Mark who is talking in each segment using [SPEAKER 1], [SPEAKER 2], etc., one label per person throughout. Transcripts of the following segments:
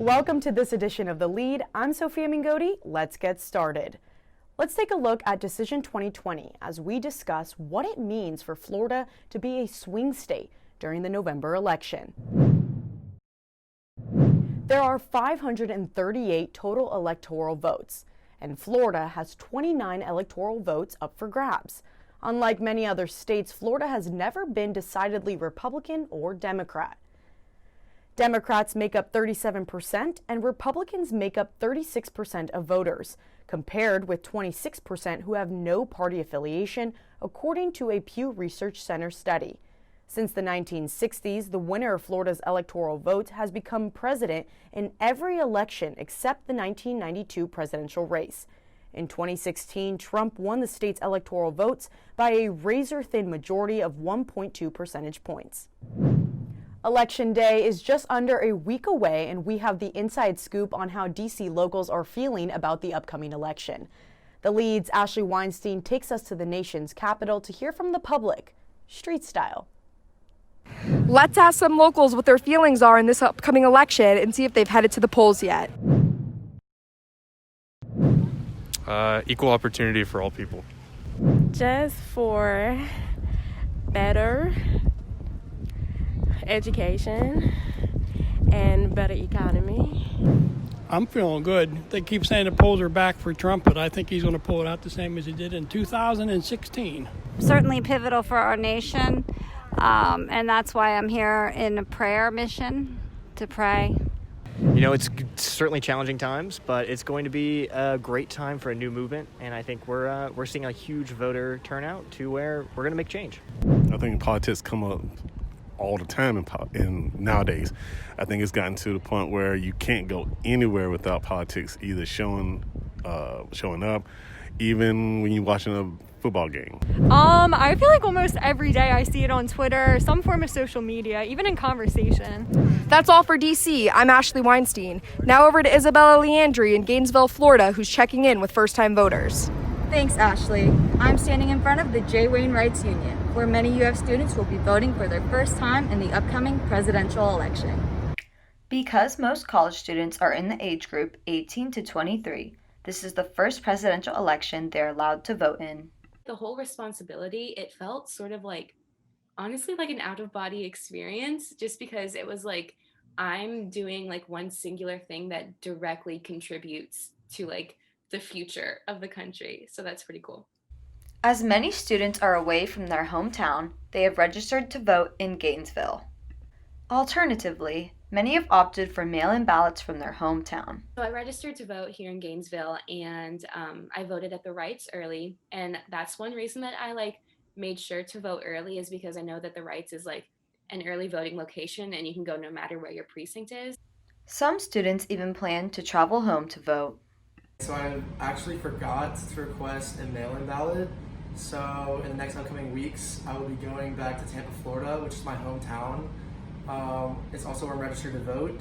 [SPEAKER 1] Welcome to this edition of The Lead. I'm Sophia Mingodi. Let's get started. Let's take a look at Decision 2020 as we discuss what it means for Florida to be a swing state during the November election. There are 538 total electoral votes, and Florida has 29 electoral votes up for grabs. Unlike many other states, Florida has never been decidedly Republican or Democrat. Democrats make up 37% and Republicans make up 36% of voters, compared with 26% who have no party affiliation, according to a Pew Research Center study. Since the 1960s, the winner of Florida's electoral vote has become president in every election except the 1992 presidential race. In 2016, Trump won the state's electoral votes by a razor-thin majority of 1.2 percentage points. Election Day is just under a week away, and we have the inside scoop on how D.C. locals are feeling about the upcoming election. The Lead's Ashley Weinstein takes us to the nation's capital to hear from the public, street style.
[SPEAKER 2] Let's ask some locals what their feelings are in this upcoming election and see if they've headed to the polls yet.
[SPEAKER 3] Equal opportunity for all people.
[SPEAKER 4] Just for better education and better economy.
[SPEAKER 5] I'm feeling good. They keep saying the polls are back for Trump, but I think he's going to pull it out the same as he did in 2016.
[SPEAKER 6] Certainly pivotal for our nation, and that's why I'm here in a prayer mission to pray.
[SPEAKER 7] You know, it's certainly challenging times, but it's going to be a great time for a new movement, and I think we're seeing a huge voter turnout to where we're going to make change.
[SPEAKER 8] I think politics come up all the time in nowadays. I think it's gotten to the point where you can't go anywhere without politics either showing up, even when you're watching a football game.
[SPEAKER 9] I feel like almost every day I see it on Twitter, some form of social media, even in conversation.
[SPEAKER 2] That's all for D.C. I'm Ashley Weinstein. Now over to Isabella Leandri in Gainesville, Florida, who's checking in with first-time voters.
[SPEAKER 10] Thanks, Ashley. I'm standing in front of the Reitz Union, where many UF students will be voting for their first time in the upcoming presidential election.
[SPEAKER 11] Because most college students are in the age group 18 to 23, this is the first presidential election they're allowed to vote in.
[SPEAKER 12] The whole responsibility, it felt sort of like, honestly, like an out-of-body experience, just because it was like I'm doing like one singular thing that directly contributes to like the future of the country. So that's pretty cool.
[SPEAKER 11] As many students are away from their hometown, they have registered to vote in Gainesville. Alternatively, many have opted for mail-in ballots from their hometown.
[SPEAKER 12] So I registered to vote here in Gainesville, and I voted at the Reitz early, and that's one reason that I made sure to vote early, is because I know that the Reitz is like an early voting location, and you can go no matter where your precinct is.
[SPEAKER 11] Some students even plan to travel home to vote.
[SPEAKER 13] So I actually forgot to request a mail-in ballot. So in the next upcoming weeks, I will be going back to Tampa, Florida, which is my hometown. It's also where I'm registered to vote.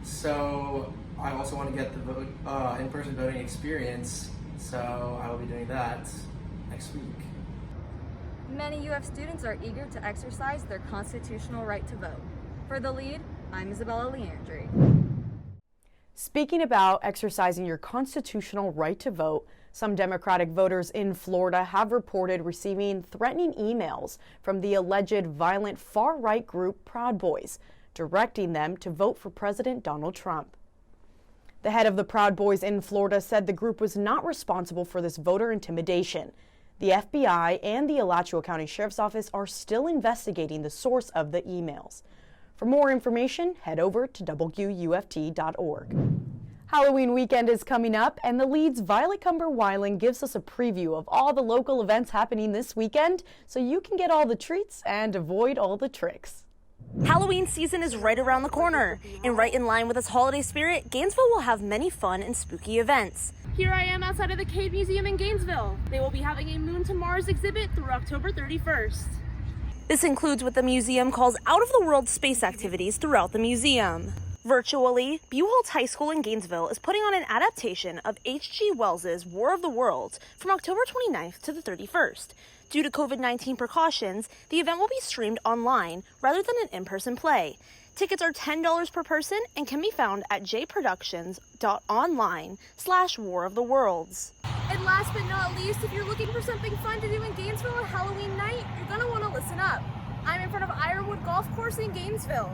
[SPEAKER 13] So I also want to get the vote, in-person voting experience. So I will be doing that next week.
[SPEAKER 10] Many UF students are eager to exercise their constitutional right to vote. For The Lead, I'm Isabella Leandri.
[SPEAKER 1] Speaking about exercising your constitutional right to vote, some Democratic voters in Florida have reported receiving threatening emails from the alleged violent far-right group Proud Boys, directing them to vote for President Donald Trump. The head of the Proud Boys in Florida said the group was not responsible for this voter intimidation. The FBI and the Alachua County Sheriff's Office are still investigating the source of the emails. For more information, head over to WUFT.org. Halloween weekend is coming up, and the Lead's Violet Cumber-Weiling gives us a preview of all the local events happening this weekend, so you can get all the treats and avoid all the tricks.
[SPEAKER 14] Halloween season is right around the corner, and right in line with this holiday spirit, Gainesville will have many fun and spooky events.
[SPEAKER 15] Here I am outside of the Cave Museum in Gainesville. They will be having a Moon to Mars exhibit through October 31st.
[SPEAKER 14] This includes what the museum calls out-of-the-world space activities throughout the museum. Virtually, BUCHOLZ High School in Gainesville is putting on an adaptation of H.G. Wells's War of the Worlds from October 29th to the 31st. Due to COVID-19 precautions, the event will be streamed online rather than an in-person play. Tickets are $10 per person and can be found at jproductions.online/War of the Worlds.
[SPEAKER 15] And last but not least, if you're looking for something fun to do in Gainesville on Halloween night, you're going to want to listen up. I'm in front of Ironwood Golf Course in Gainesville.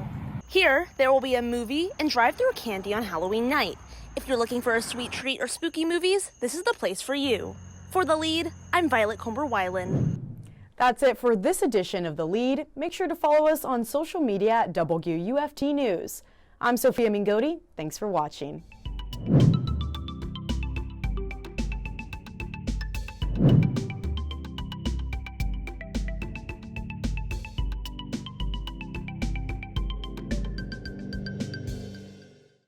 [SPEAKER 14] Here, there will be a movie and drive-through candy on Halloween night. If you're looking for a sweet treat or spooky movies, this is the place for you. For The Lead, I'm Violet Comber-Weiland.
[SPEAKER 1] That's it for this edition of The Lead. Make sure to follow us on social media at WUFT News. I'm Sophia Mingodi. Thanks for watching.